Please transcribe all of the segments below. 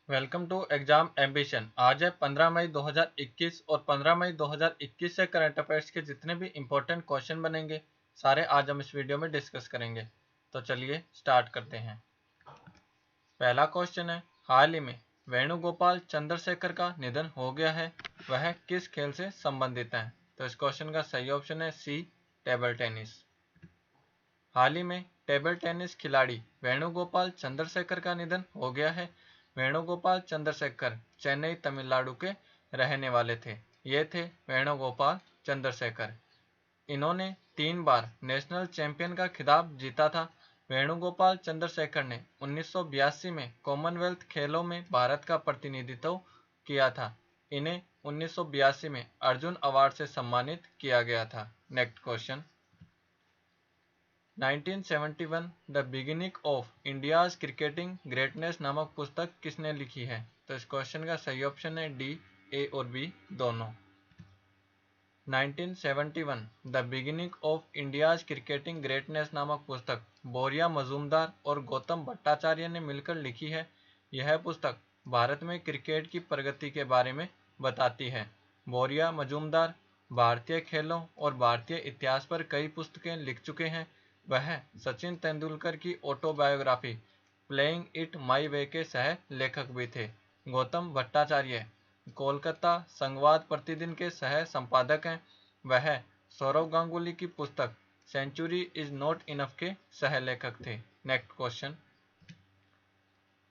Welcome to exam ambition. आज है 15 मई 2021 और 15 मई 2021 से करंट अफेयर्स के जितने भी इंपॉर्टेंट क्वेश्चन बनेंगे सारे आज हम इस वीडियो में डिस्कस करेंगे। तो चलिए स्टार्ट करते हैं। पहला क्वेश्चन है, हाल ही में वेणुगोपाल चंद्रशेखर का निधन हो गया है, वह किस खेल से संबंधित है? तो इस क्वेश्चन का सही ऑप्शन है सी, टेबल टेनिस। हाल ही में टेबल टेनिस खिलाड़ी वेणुगोपाल चंद्रशेखर का निधन हो गया है। वेणुगोपाल चंद्रशेखर चेन्नई तमिलनाडु के रहने वाले थे। ये थे वेणुगोपाल चंद्रशेखर। इन्होंने 3 बार नेशनल चैंपियन का खिताब जीता था। वेणुगोपाल चंद्रशेखर ने 1982 में कॉमनवेल्थ खेलों में भारत का प्रतिनिधित्व किया था। इन्हें 1982 में अर्जुन अवार्ड से सम्मानित किया गया था। Next question, 1971 the beginning of India's cricketing greatness नामक पुस्तक किसने लिखी है? तो इस क्वेश्चन का सही ऑप्शन है डी, ए और बी दोनों। 1971 the beginning of India's cricketing greatness नामक पुस्तक बोरिया मजूमदार और गौतम भट्टाचार्य ने मिलकर लिखी है। यह पुस्तक भारत में क्रिकेट की प्रगति के बारे में बताती है। बोरिया मजूमदार भारतीय खेलों और भारतीय इतिहास पर कई पुस्तकें लिख चुके हैं। वह सचिन तेंदुलकर की ऑटोबायोग्राफी प्लेइंग इट माई वे के सह लेखक भी थे। गौतम भट्टाचार्य कोलकाता संवाद प्रतिदिन के सह संपादक हैं। वह सौरव गांगुली की पुस्तक सेंचुरी इज नॉट इनफ के सह लेखक थे। नेक्स्ट क्वेश्चन,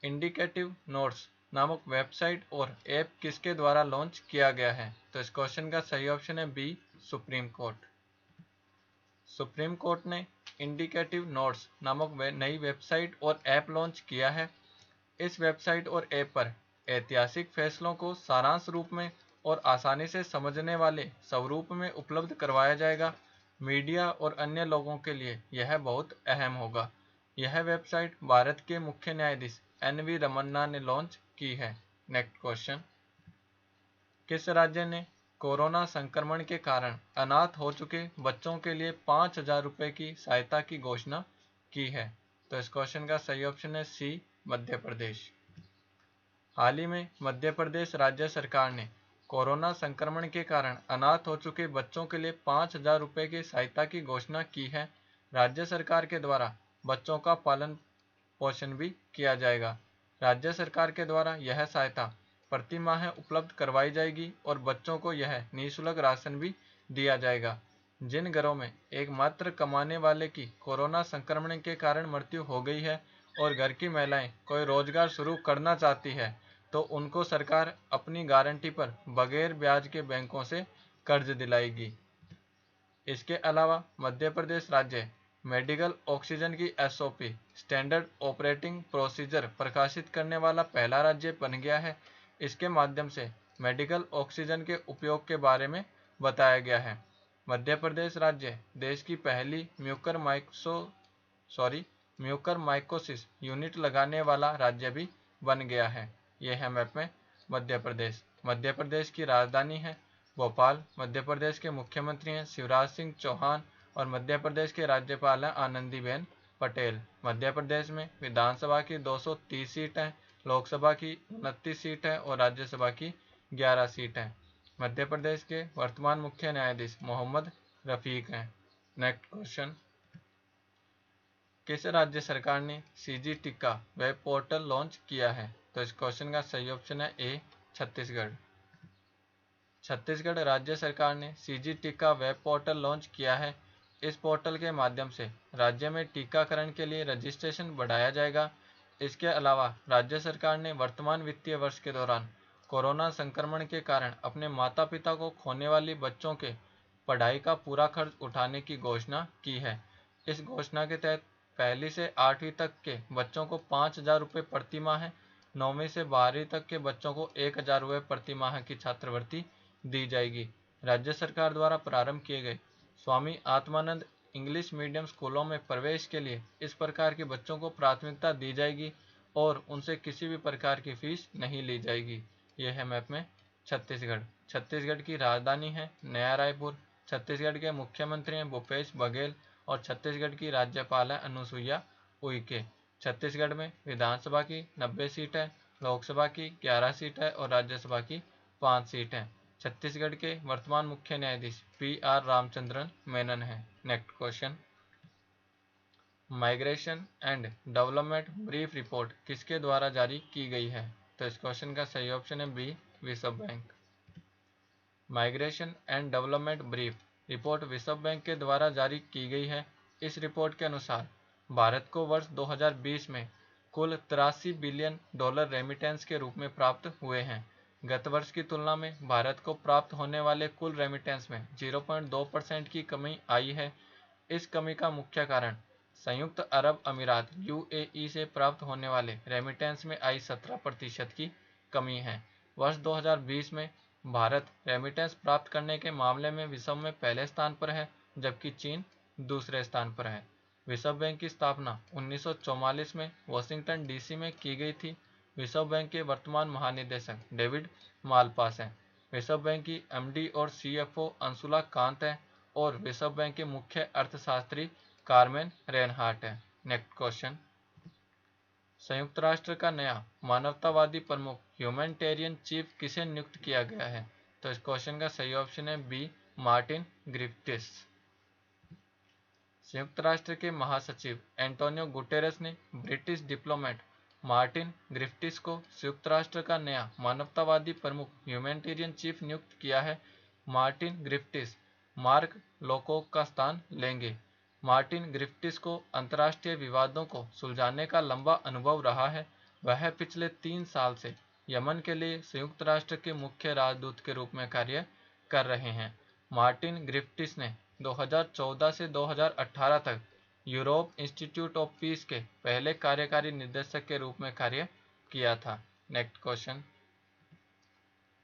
इंडिकेटिव नोट्स नामक वेबसाइट और ऐप किसके द्वारा लॉन्च किया गया है? तो इस क्वेश्चन का सही ऑप्शन है B, supreme court. Supreme court ने इंडिकेटिव नोट्स नामक नई वेबसाइट और ऐप लॉन्च किया है। इस वेबसाइट और ऐप पर ऐतिहासिक फैसलों को सारांश रूप में और आसानी से समझने वाले स्वरूप में उपलब्ध करवाया जाएगा। मीडिया और अन्य लोगों के लिए यह बहुत अहम होगा। यह वेबसाइट भारत के मुख्य न्यायाधीश एन.वी. रमन्ना ने लॉन्च की है। नेक्स्ट क्वेश्चन, किस राज्य ने कोरोना संक्रमण के कारण अनाथ हो चुके बच्चों के लिए 5,000 रुपये की सहायता की घोषणा की है? तो इस क्वेश्चन का सही ऑप्शन है सी, मध्य प्रदेश। हाल ही में मध्य प्रदेश राज्य सरकार ने कोरोना संक्रमण के कारण अनाथ हो चुके बच्चों के लिए 5,000 रुपये की सहायता की घोषणा की है। राज्य सरकार के द्वारा बच्चों का पालन पोषण भी किया जाएगा। राज्य सरकार के द्वारा यह सहायता प्रति माह उपलब्ध करवाई जाएगी और बच्चों को यह निःशुल्क राशन भी दिया जाएगा। जिन घरों में एकमात्र कमाने वाले की कोरोना संक्रमण के कारण मृत्यु हो गई है और घर की महिलाएं कोई रोजगार शुरू करना चाहती है तो उनको सरकार अपनी गारंटी पर बगैर ब्याज के बैंकों से कर्ज दिलाएगी। इसके अलावा मध्य प्रदेश राज्य मेडिकल ऑक्सीजन की एसओपी स्टैंडर्ड ऑपरेटिंग प्रोसीजर प्रकाशित करने वाला पहला राज्य बन गया है। इसके माध्यम से मेडिकल ऑक्सीजन के उपयोग के बारे में बताया गया है। मध्य प्रदेश राज्य देश की पहली म्यूकर माइकोसिस यूनिट लगाने वाला राज्य भी बन गया है। यह है मैप में मध्य प्रदेश। मध्य प्रदेश की राजधानी है भोपाल। मध्य प्रदेश के मुख्यमंत्री हैं शिवराज सिंह चौहान और मध्य प्रदेश के राज्यपाल हैं आनंदीबेन पटेल। मध्य प्रदेश में विधानसभा की 230 सीट हैं, लोकसभा की 29 सीट है और राज्यसभा की 11 सीट हैं। मध्य प्रदेश के वर्तमान मुख्य न्यायाधीश मोहम्मद रफीक हैं। नेक्स्ट क्वेश्चन, किस राज्य सरकार ने CG tikka web portal launch किया है? तो इस क्वेश्चन का सही ऑप्शन है ए, छत्तीसगढ़। छत्तीसगढ़ राज्य सरकार ने CG tikka web portal launch किया है। इस पोर्टल के माध्यम से राज्य में टीकाकरण के लिए रजिस्ट्रेशन बढ़ाया जाएगा। इसके अलावा राज्य सरकार ने वर्तमान वित्तीय वर्ष के दौरान कोरोना संक्रमण के कारण अपने माता पिता को खोने वाली बच्चों के पढ़ाई का पूरा खर्च उठाने की घोषणा की है। इस घोषणा के तहत 1ली से 8वीं तक के बच्चों को 5,000 रुपये प्रति माह, 9वीं से 12वीं तक के बच्चों को 1,000 रुपये प्रति माह की छात्रवृत्ति दी जाएगी। राज्य सरकार द्वारा प्रारंभ किए गए स्वामी आत्मानंद इंग्लिश मीडियम स्कूलों में प्रवेश के लिए इस प्रकार के बच्चों को प्राथमिकता दी जाएगी और उनसे किसी भी प्रकार की फीस नहीं ली जाएगी। यह है मैप में छत्तीसगढ़। छत्तीसगढ़ की राजधानी है नया रायपुर। छत्तीसगढ़ के मुख्यमंत्री हैं भूपेश बघेल और छत्तीसगढ़ की राज्यपाल है अनुसुईया उइके। छत्तीसगढ़ में विधानसभा की 90 सीट है लोकसभा की 11 सीट है और राज्यसभा की 5 सीट है। छत्तीसगढ़ के वर्तमान मुख्य न्यायाधीश PR रामचंद्रन मेनन है। Next question, migration and development brief report किसके द्वारा जारी की गई है? तो इस क्वेश्चन का सही ऑप्शन है बी, विश्व bank. Migration and development brief report विश्व बैंक के द्वारा जारी की गई है। इस रिपोर्ट के अनुसार भारत को वर्ष 2020 में कुल 83 बिलियन डॉलर रेमिटेंस के रूप में प्राप्त हुए हैं। गत वर्ष की तुलना में भारत को प्राप्त होने वाले कुल रेमिटेंस में 0.2% की कमी आई है। इस कमी का मुख्य कारण संयुक्त अरब अमीरात UAE से प्राप्त होने वाले रेमिटेंस में आई 17% की कमी है। वर्ष 2020 में भारत रेमिटेंस प्राप्त करने के मामले में विश्व में पहले स्थान पर है, जबकि चीन दूसरे स्थान पर है। विश्व बैंक की स्थापना 1944 में वाशिंगटन DC में की गई थी। विश्व बैंक के वर्तमान महानिदेशक डेविड मालपास हैं। विश्व बैंक की MD और CFO अंशुला कांत है और विश्व बैंक के मुख्य अर्थशास्त्री कार्मेन रेनहार्ट है। नेक्स्ट क्वेश्चन, संयुक्त राष्ट्र का नया मानवतावादी प्रमुख ह्यूमैनिटेरियन चीफ किसे नियुक्त किया गया है? तो इस क्वेश्चन का सही ऑप्शन है बी, मार्टिन ग्रिफ्टिस। संयुक्त राष्ट्र के महासचिव एंटोनियो गुटेरेस ने ब्रिटिश डिप्लोमेट मार्टिन ग्रिफ्टिस को संयुक्त राष्ट्र का नया मानवतावादी प्रमुख ह्यूमैनिटेरियन चीफ नियुक्त किया है। मार्टिन ग्रिफ्टिस मार्क लोकोक का स्थान लेंगे। मार्टिन ग्रिफ्टिस को अंतर्राष्ट्रीय विवादों को सुलझाने का लंबा अनुभव रहा है। वह पिछले 3 साल से यमन के लिए संयुक्त राष्ट्र के मुख्य राजदूत के रूप में कार्य कर रहे हैं। मार्टिन ग्रिफ्टिस ने 2014 से 2018 तक यूरोप इंस्टीट्यूट ऑफ पीस के पहले कार्यकारी निदेशक के रूप में कार्य किया था। नेक्स्ट क्वेश्चन,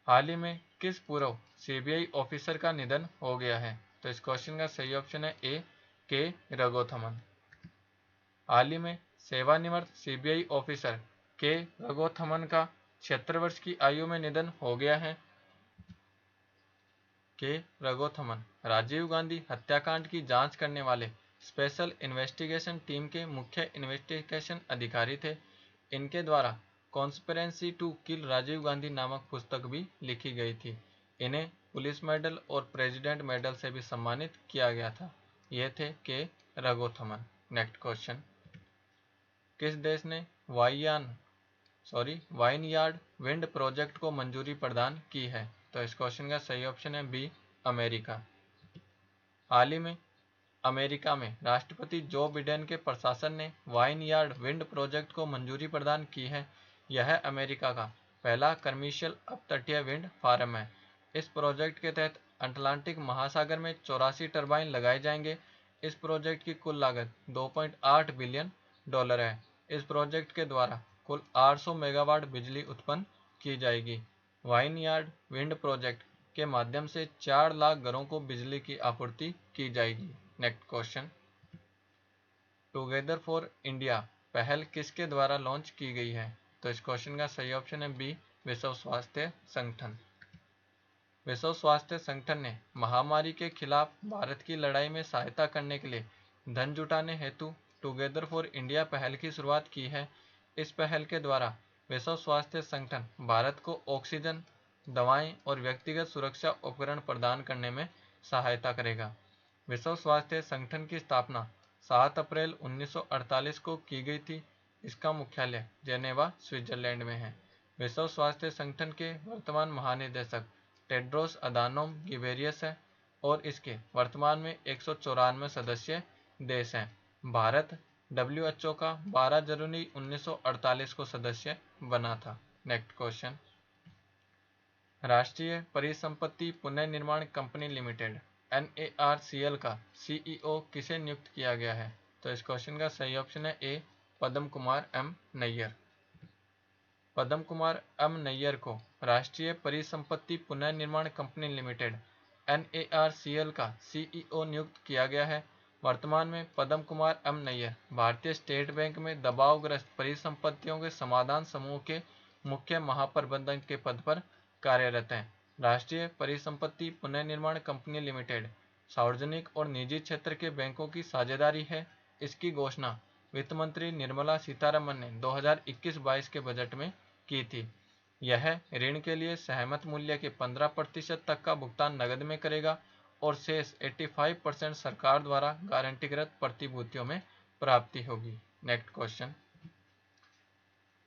हाल ही में किस पूर्व CBI ऑफिसर का निधन हो गया है? तो इस क्वेश्चन का सही ऑप्शन है ए, के रघोथमन। हाल ही में सेवानिवृत्त CBI ऑफिसर के रघोथमन का 76 वर्ष की आयु में निधन हो गया है। के रघोथमन राजीव गांधी हत्याकांड की जांच करने वाले स्पेशल इन्वेस्टिगेशन टीम के मुख्य इन्वेस्टिगेशन अधिकारी थे। इनके द्वारा conspiracy to kill Rajiv Gandhi नामक पुस्तक भी लिखी गई थी। इन्हें पुलिस मेडल और प्रेसिडेंट मेडल से भी सम्मानित किया गया था। ये थे के रघोथमन। नेक्स्ट क्वेश्चन, किस देश ने वाइनयार्ड विंड प्रोजेक्ट को मंजूरी प्रदान की है? तो इस क्वेश्चन का सही ऑप्शन है बी, अमेरिका। हाल ही में अमेरिका में राष्ट्रपति जो बिडेन के प्रशासन ने वाइनयार्ड विंड प्रोजेक्ट को मंजूरी प्रदान की है। यह अमेरिका का पहला कमर्शियल अपतटीय विंड फार्म है। इस प्रोजेक्ट के तहत अटलांटिक महासागर में 84 टरबाइन लगाए जाएंगे। इस प्रोजेक्ट की कुल लागत 2.8 बिलियन डॉलर है। इस प्रोजेक्ट के द्वारा कुल 800 मेगावाट बिजली उत्पन्न की जाएगी। वाइनयार्ड विंड प्रोजेक्ट के माध्यम से 4 लाख घरों को बिजली की आपूर्ति की जाएगी। Next question, together for India पहल किसके द्वारा लॉन्च की गई है? तो इस क्वेश्चन का सही ऑप्शन है बी, विश्व स्वास्थ्य संगठन। विश्व स्वास्थ्य संगठन ने महामारी के खिलाफ भारत की लड़ाई में सहायता करने के लिए धन जुटाने हेतु टुगेदर फॉर इंडिया पहल की शुरुआत की है। इस पहल के द्वारा विश्व स्वास्थ्य संगठन भारत को ऑक्सीजन, दवाएं और व्यक्तिगत सुरक्षा उपकरण प्रदान करने में सहायता करेगा। विश्व स्वास्थ्य संगठन की स्थापना 7 अप्रैल 1948 को की गई थी। इसका मुख्यालय जेनेवा, स्विट्जरलैंड में है। विश्व स्वास्थ्य संगठन के वर्तमान महानिदेशक टेड्रोस अधानोम गिबेरियस है और इसके वर्तमान में 194 सदस्य देश हैं। भारत WHO का 12 जनवरी 1948 को सदस्य बना था। नेक्स्ट क्वेश्चन, राष्ट्रीय परिसंपत्ति पुनर्निर्माण कंपनी लिमिटेड NARCL का CEO किसे नियुक्त किया गया है? तो इस क्वेश्चन का सही ऑप्शन है ए, पद्म कुमार M नैयर। पद्म कुमार M नैयर को राष्ट्रीय परिसंपत्ति पुनर्निर्माण कंपनी लिमिटेड NARCL का CEO नियुक्त किया गया है। वर्तमान में पद्म कुमार M नैयर भारतीय स्टेट बैंक में दबावग्रस्त परिसंपत्तियों के समाधान समूह के मुख्य महाप्रबंधक के पद पर कार्यरत हैं। राष्ट्रीय परिसंपत्ति पुनर्निर्माण कंपनी लिमिटेड सार्वजनिक और निजी क्षेत्र के बैंकों की साझेदारी है। इसकी घोषणा वित्त मंत्री निर्मला सीतारमण ने 2021-22 के बजट में की थी। यह ऋण के लिए सहमत मूल्य के 15% तक का भुगतान नकद में करेगा और शेष 85% सरकार द्वारा गारंटीकृत प्रतिभूतियों में प्राप्ति होगी। नेक्स्ट क्वेश्चन,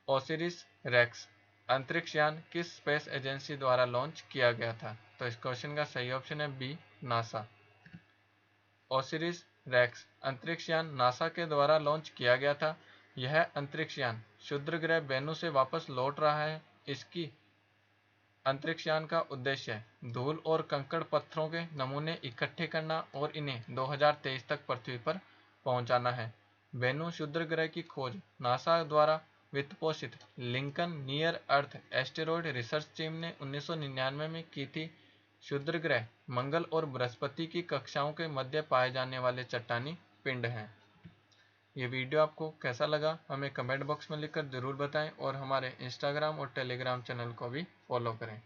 ओसिरिस रेक्स अंतरिक्ष यान किस स्पेस एजेंसी द्वारा लॉन्च किया गया था? तो इस क्वेश्चन का सही ऑप्शन है बी, नासा। ओसिरिस रेक्स अंतरिक्ष यान नासा के द्वारा लॉन्च किया गया था। यह अंतरिक्ष यान क्षुद्र ग्रह वेनु से वापस लौट रहा है। इसकी अंतरिक्ष यान का उद्देश्य धूल और कंकड़ पत्थरों के नमूने इकट्ठे करना और इन्हें 2023 तक पृथ्वी पर पहुंचाना है। वेनु क्षुद्र ग्रह की खोज नासा द्वारा वित्तपोषित लिंकन नियर अर्थ एस्टेरॉयड रिसर्च टीम ने 1999 में की थी। क्षुद्र ग्रह मंगल और बृहस्पति की कक्षाओं के मध्य पाए जाने वाले चट्टानी पिंड हैं। ये वीडियो आपको कैसा लगा हमें कमेंट बॉक्स में लिखकर ज़रूर बताएं और हमारे इंस्टाग्राम और टेलीग्राम चैनल को भी फॉलो करें।